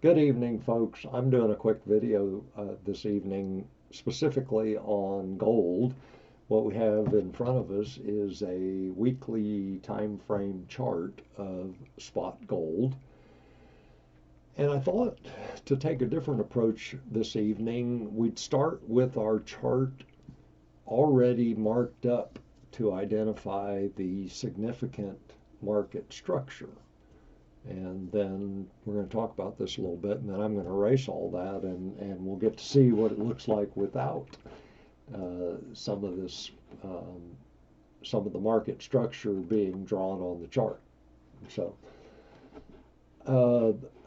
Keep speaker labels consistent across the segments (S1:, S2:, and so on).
S1: Good evening, folks. I'm doing a quick video this evening specifically on gold. What we have in front of us is a weekly time frame chart of spot gold. And I thought to take a different approach this evening. We'd start with our chart already marked up to identify the significant market structure. And then we're going to talk about this a little bit, and then I'm going to erase all that, and we'll get to see what it looks like without some of this, some of the market structure being drawn on the chart. So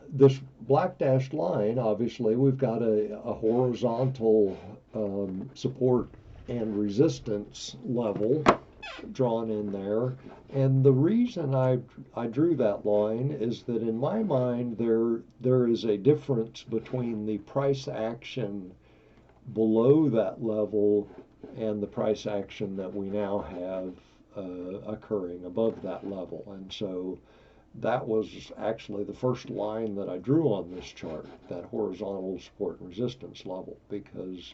S1: this black dashed line, obviously, we've got a horizontal support and resistance level drawn in there. And the reason I drew that line is that in my mind there is a difference between the price action below that level and the price action that we now have occurring above that level. And so that was actually the first line that I drew on this chart, that horizontal support and resistance level, because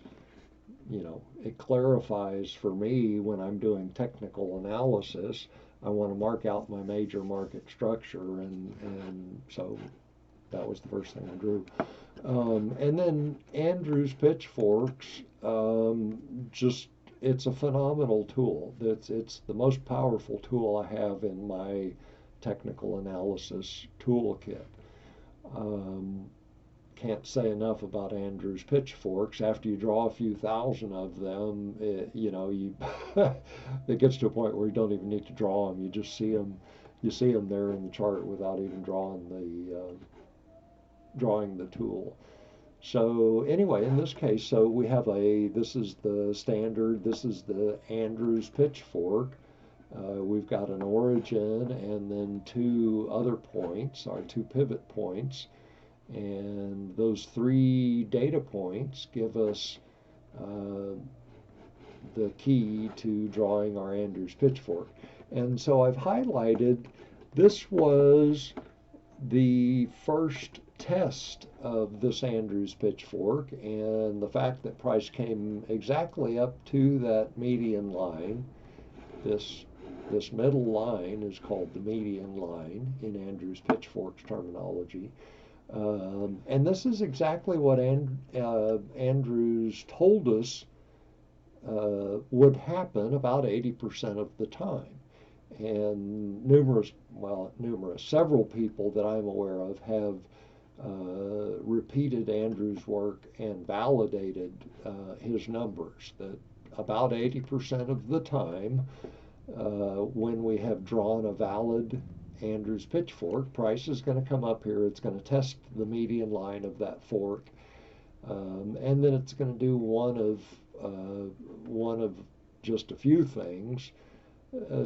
S1: it clarifies for me when I'm doing technical analysis. I want to mark out my major market structure, and so that was the first thing I drew. And then Andrew's pitchforks, it's a phenomenal tool. It's the most powerful tool I have in my technical analysis toolkit. Can't say enough about Andrew's pitchforks. After you draw a few thousand of them, it gets to a point where you don't even need to draw them. You just see them. You see them there in the chart without even drawing the tool. So anyway, in this case, so we have this is the standard. This is the Andrew's pitchfork. We've got an origin and then two other points, our two pivot points. And those three data points give us the key to drawing our Andrew's pitchfork. And so I've highlighted, this was the first test of this Andrew's pitchfork, and the fact that price came exactly up to that median line. This middle line is called the median line in Andrew's pitchfork's terminology. And this is exactly what Andrews told us would happen about 80% of the time. And several people that I'm aware of have repeated Andrew's work and validated his numbers, that about 80% of the time when we have drawn a valid Andrew's pitchfork, price is going to come up here. It's going to test the median line of that fork, and then it's going to do one of just a few things.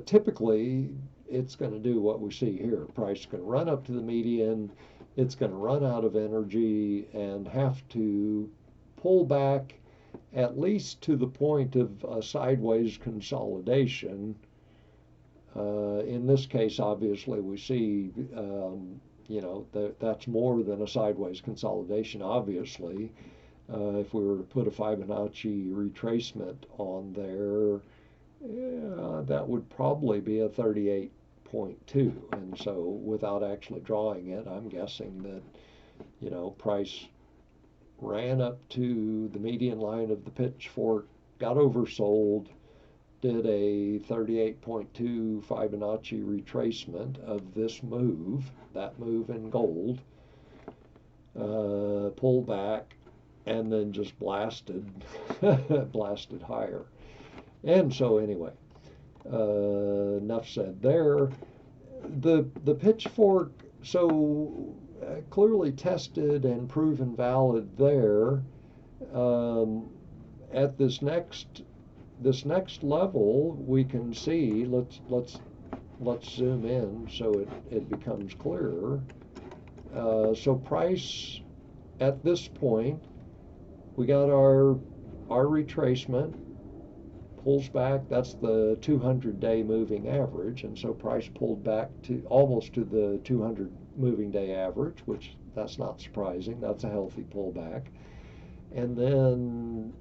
S1: Typically, it's going to do what we see here. Price is going to run up to the median. It's going to run out of energy and have to pull back at least to the point of a sideways consolidation. In this case, obviously, we see, that's more than a sideways consolidation, obviously. If we were to put a Fibonacci retracement on there, that would probably be a 38.2. And so without actually drawing it, I'm guessing that, price ran up to the median line of the pitchfork, got oversold, did a 38.2 Fibonacci retracement of this move, that move in gold, pulled back, and then just blasted higher. And so anyway, enough said there. The pitchfork, so clearly tested and proven valid there. At this next level, we can see, let's zoom in so it becomes clearer. So price at this point, we got our retracement, pulls back. That's the 200-day moving average, and so price pulled back to almost to the 200 moving day average, which That's not surprising. That's a healthy pullback. And then,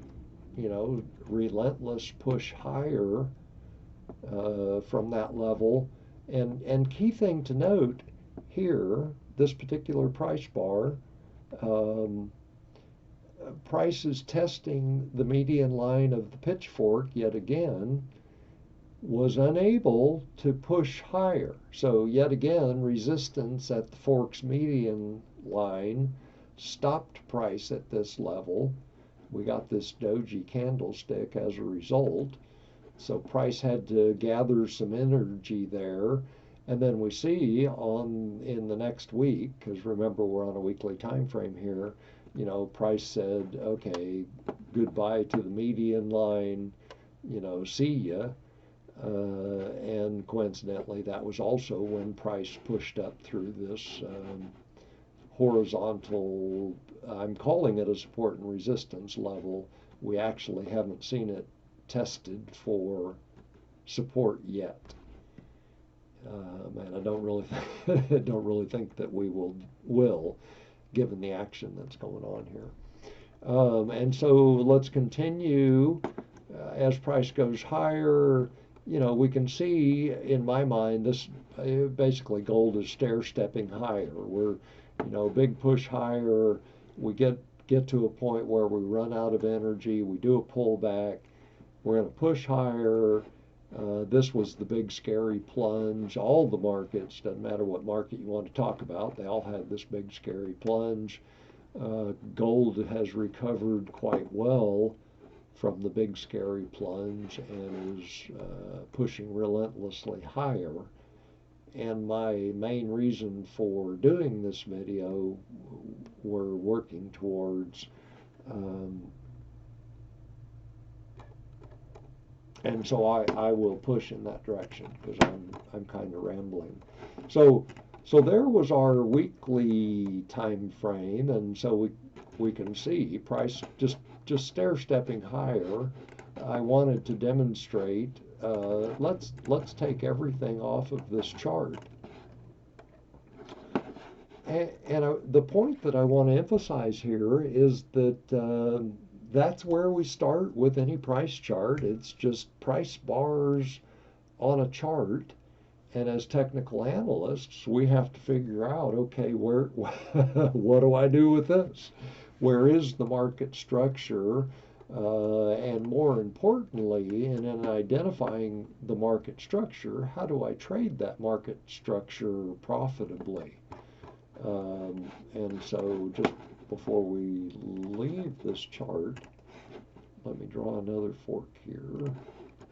S1: relentless push higher from that level. And key thing to note here, this particular price bar, um, price is testing the median line of the pitchfork yet again, was unable to push higher. So yet again, resistance at the fork's median line stopped price at this level. We got this doji candlestick as a result. So price had to gather some energy there. And then we see in the next week, because remember we're on a weekly time frame here, price said, okay, goodbye to the median line, see ya. And coincidentally, that was also when price pushed up through this horizontal, I'm calling it a support and resistance level. We actually haven't seen it tested for support yet. And I don't really think that we will, given the action that's going on here. And so let's continue as price goes higher. We can see in my mind this basically gold is stair stepping higher. We're big push higher. We get to a point where we run out of energy. We do a pullback. We're going to push higher. This was the big scary plunge. All the markets, doesn't matter what market you want to talk about, they all had this big scary plunge. Gold has recovered quite well from the big scary plunge and is pushing relentlessly higher. And my main reason for doing this video, we're working towards and so I will push in that direction because I'm kind of rambling. So there was our weekly time frame, and so we can see price just stair stepping higher. I wanted to demonstrate. Let's take everything off of this chart. And the point that I want to emphasize here is that that's where we start with any price chart. It's just price bars on a chart. And as technical analysts, we have to figure out, okay, what do I do with this? Where is the market structure? And more importantly, in identifying the market structure, how do I trade that market structure profitably? And so just before we leave this chart, let me draw another fork here.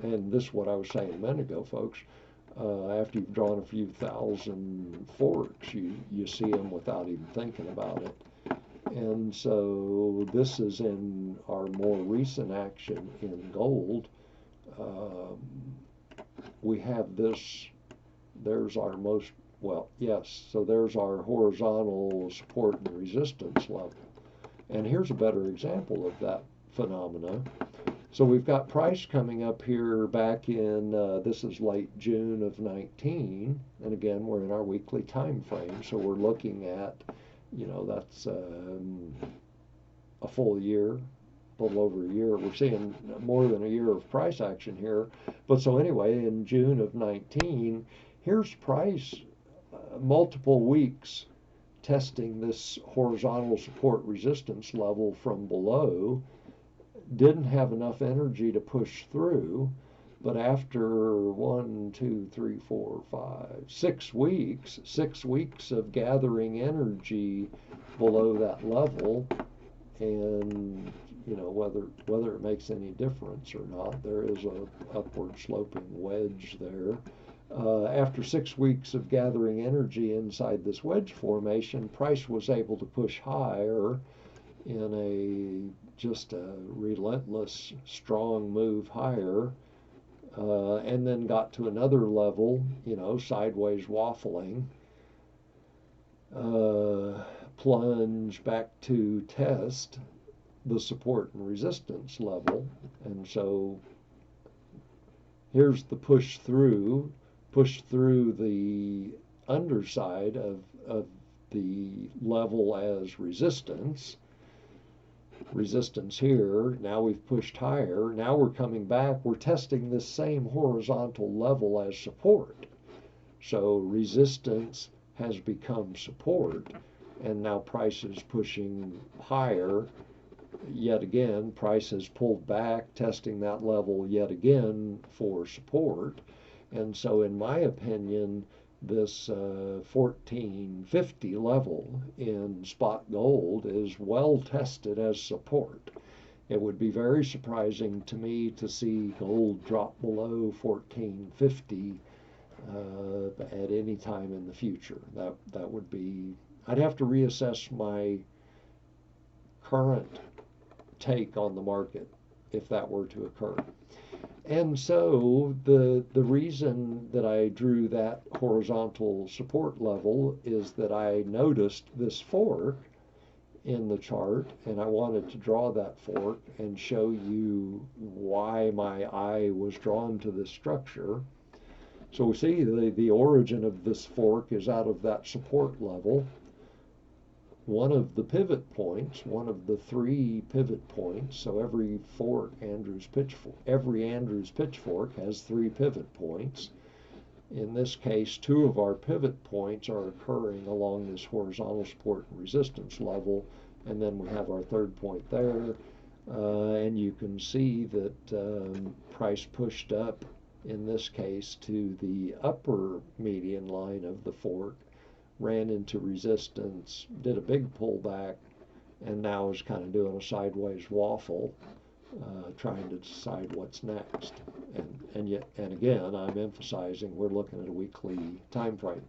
S1: And this is what I was saying a minute ago, folks. After you've drawn a few thousand forks, you see them without even thinking about it. And so this is in our more recent action in gold. We have this, there's our most, well, yes, so there's our horizontal support and resistance level. And here's a better example of that phenomena. So we've got price coming up here back in, this is late June of 19, and again, we're in our weekly time frame, so we're looking at, that's a full year, a little over a year. We're seeing more than a year of price action here. But so anyway, in June of 19, here's price multiple weeks testing this horizontal support resistance level from below. Didn't have enough energy to push through, but after 6 weeks of gathering energy below that level, and whether it makes any difference or not, there is a upward sloping wedge there. After 6 weeks of gathering energy inside this wedge formation, price was able to push higher in just a relentless, strong move higher, and then got to another level, sideways waffling, plunge back to test the support and resistance level. And so here's the push through the underside of the level as resistance. Resistance here, now we've pushed higher, now we're coming back, we're testing this same horizontal level as support. So resistance has become support, and now price is pushing higher. Yet again, price has pulled back, testing that level yet again for support. And so in my opinion, this 1450 level in spot gold is well tested as support. It would be very surprising to me to see gold drop below 1450 at any time in the future. That would be, I'd have to reassess my current take on the market if that were to occur. And so the reason that I drew that horizontal support level is that I noticed this fork in the chart, and I wanted to draw that fork and show you why my eye was drawn to this structure. So we see the origin of this fork is out of that support level. One of the pivot points, one of the 3 pivot points, so every Andrews pitchfork has 3 pivot points. In this case, 2 of our pivot points are occurring along this horizontal support and resistance level, and then we have our 3rd point there, and you can see that price pushed up in this case to the upper median line of the fork, ran into resistance, did a big pullback, and now is kind of doing a sideways waffle, trying to decide what's next. And again, I'm emphasizing we're looking at a weekly time frame.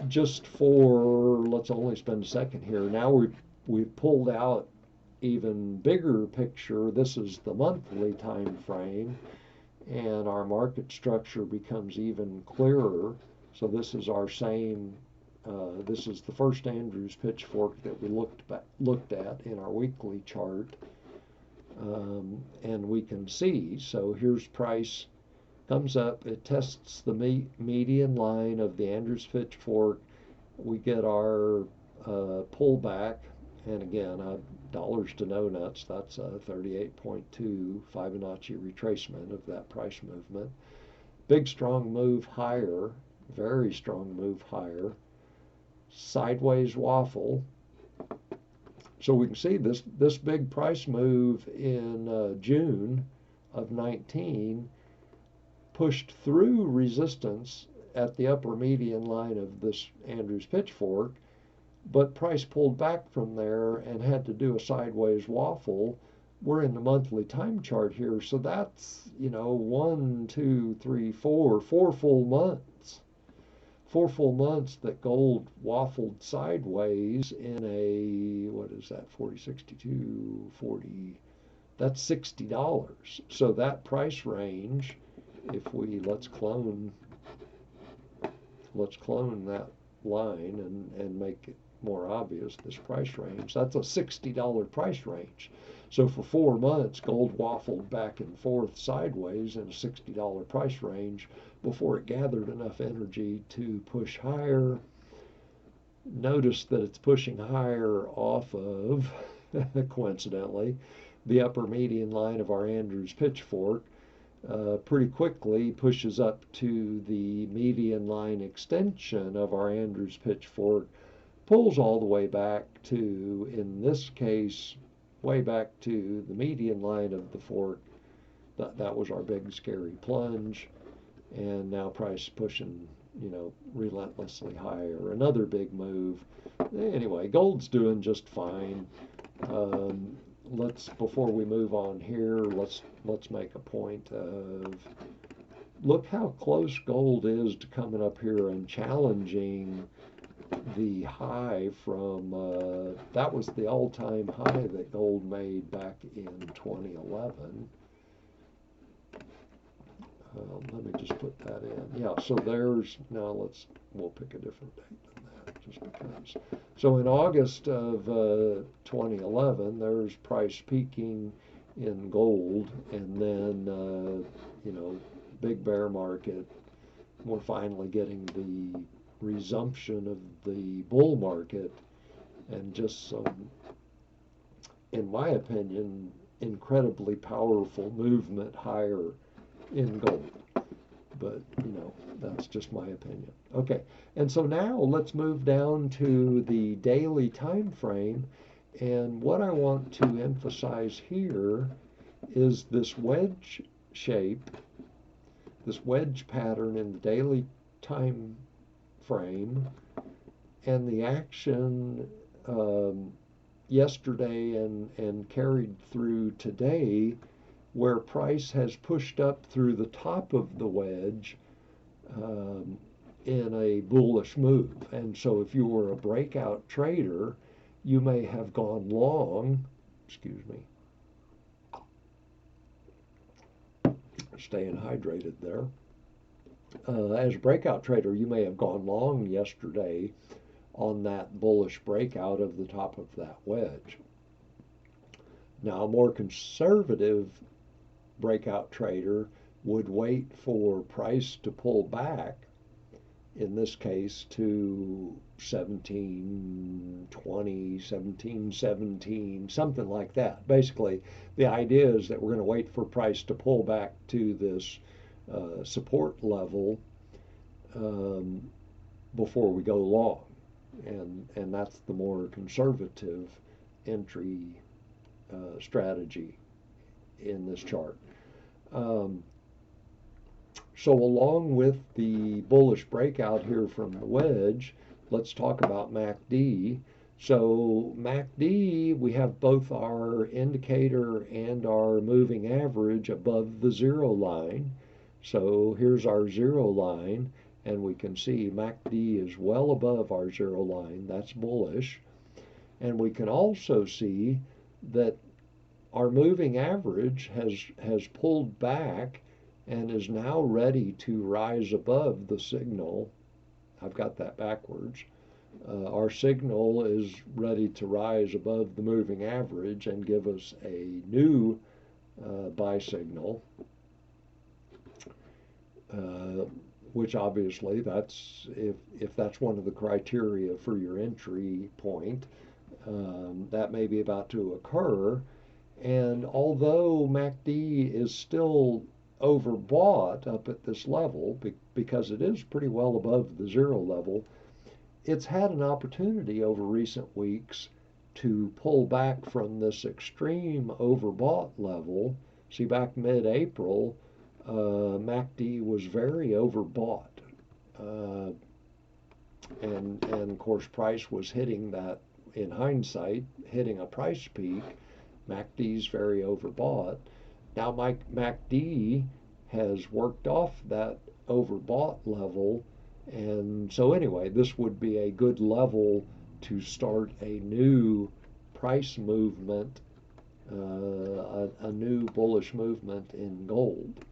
S1: Just for, let's only spend a second here. Now we've pulled out even bigger picture. This is the monthly time frame, and our market structure becomes even clearer. So this is our same, this is the first Andrews pitchfork that we looked at in our weekly chart. And we can see, so here's price, comes up, it tests the median line of the Andrews pitchfork. We get our pullback, and again, dollars to no nuts, that's a 38.2 Fibonacci retracement of that price movement. Big strong move higher, very strong move higher, sideways waffle. So we can see this big price move in June of 19 pushed through resistance at the upper median line of this Andrews pitchfork, but price pulled back from there and had to do a sideways waffle. We're in the monthly time chart here, so that's, 1, 2, 3, 4 full months. 4 full months that gold waffled sideways in a, what is that, 40, 62, 40, that's $60. So that price range, if we, let's clone that line and make it more obvious, this price range, that's a $60 price range. So for 4 months, gold waffled back and forth sideways in a $60 price range before it gathered enough energy to push higher. Notice that it's pushing higher off of, coincidentally, the upper median line of our Andrews pitchfork. Pretty quickly pushes up to the median line extension of our Andrews pitchfork, pulls all the way back to, in this case, way back to the median line of the fork. That was our big scary plunge, and now price pushing, relentlessly higher. Another big move. Anyway, gold's doing just fine. Before we move on here, let's make a point of, look how close gold is to coming up here and challenging the high from, that was the all-time high that gold made back in 2011. Let me just put that in. Yeah, so there's, now we'll pick a different date than that just because. So in August of 2011, there's price peaking in gold, and then, big bear market. We're finally getting resumption of the bull market and just some, in my opinion, incredibly powerful movement higher in gold. But, you know, that's just my opinion. Okay, and so now let's move down to the daily time frame. And what I want to emphasize here is this wedge shape, this wedge pattern in the daily time frame, and the action yesterday and carried through today, where price has pushed up through the top of the wedge in a bullish move. And so if you were a breakout trader, you may have gone long, excuse me, staying hydrated there. As a breakout trader, you may have gone long yesterday on that bullish breakout of the top of that wedge. Now, a more conservative breakout trader would wait for price to pull back, in this case to 1720, 1717, something like that. Basically, the idea is that we're going to wait for price to pull back to this support level before we go long. And that's the more conservative entry strategy in this chart. So along with the bullish breakout here from the wedge, let's talk about MACD. So MACD, we have both our indicator and our moving average above the zero line. So here's our zero line, and we can see MACD is well above our zero line. That's bullish. And we can also see that our moving average has pulled back and is now ready to rise above the signal. I've got that backwards. Our signal is ready to rise above the moving average and give us a new buy signal, which obviously that's if that's one of the criteria for your entry point, that may be about to occur. And although MACD is still overbought up at this level, because it is pretty well above the zero level, it's had an opportunity over recent weeks to pull back from this extreme overbought level. See, back mid-April, MACD was very overbought. And of course, price was hitting that, in hindsight, hitting a price peak. MACD's very overbought. Now MACD has worked off that overbought level, and so anyway, this would be a good level to start a new price movement, a new bullish movement in gold.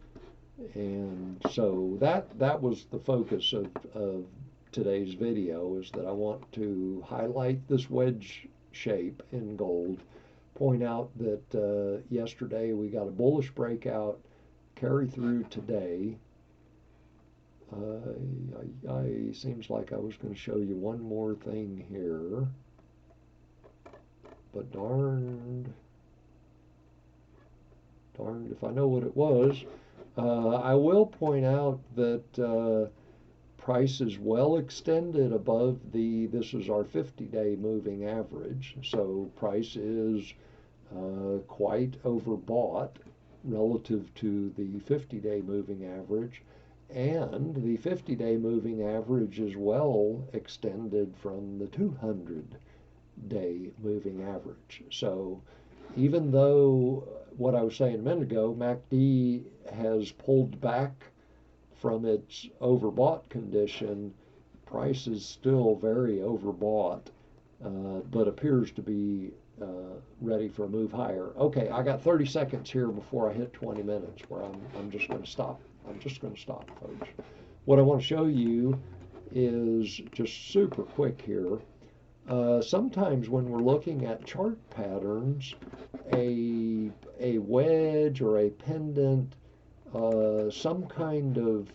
S1: And so that was the focus of today's video, is that I want to highlight this wedge shape in gold, point out that yesterday we got a bullish breakout, carry through today. Seems like I was going to show you one more thing here, but darned if I know what it was. I will point out that price is well extended above this is our 50-day moving average. So price is quite overbought relative to the 50-day moving average. And the 50-day moving average is well extended from the 200-day moving average. So even though what I was saying a minute ago, MACD has pulled back from its overbought condition, price is still very overbought, but appears to be ready for a move higher. Okay, I got 30 seconds here before I hit 20 minutes where I'm just going to stop. I'm just going to stop, folks. What I want to show you is just super quick here. Sometimes when we're looking at chart patterns, a wedge or a pendant, some kind of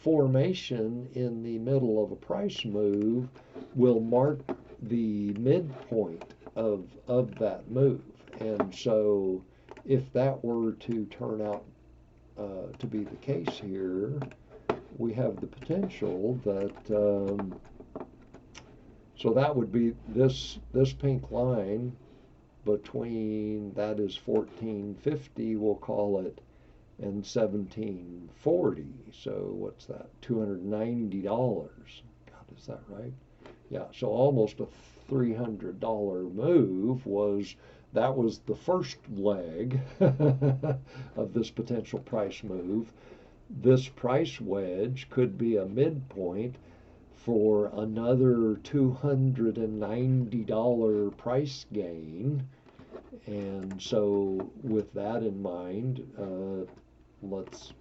S1: formation in the middle of a price move will mark the midpoint of that move. And so if that were to turn out to be the case here, we have the potential that so that would be this pink line between, that is 1450, we'll call it, and 1740. So what's that? $290. God, is that right? Yeah, so almost a $300 move that was the first leg of this potential price move. This price wedge could be a midpoint for another $290 price gain. And so with that in mind, let's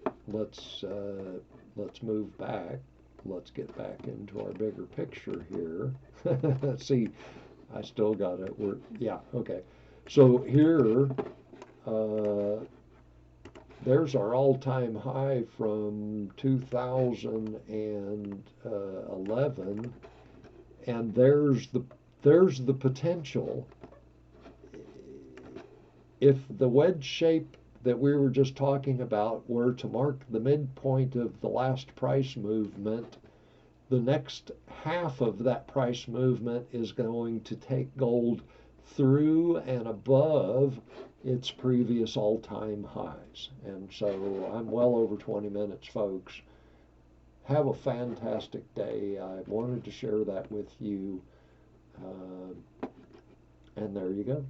S1: move back. Let's get back into our bigger picture here. See, I still got it. Yeah, okay. So here, there's our all-time high from 2011, and there's the potential. If the wedge shape that we were just talking about were to mark the midpoint of the last price movement, the next half of that price movement is going to take gold through and above its previous all-time highs. And so I'm well over 20 minutes, folks. Have a fantastic day. I wanted to share that with you. And there you go.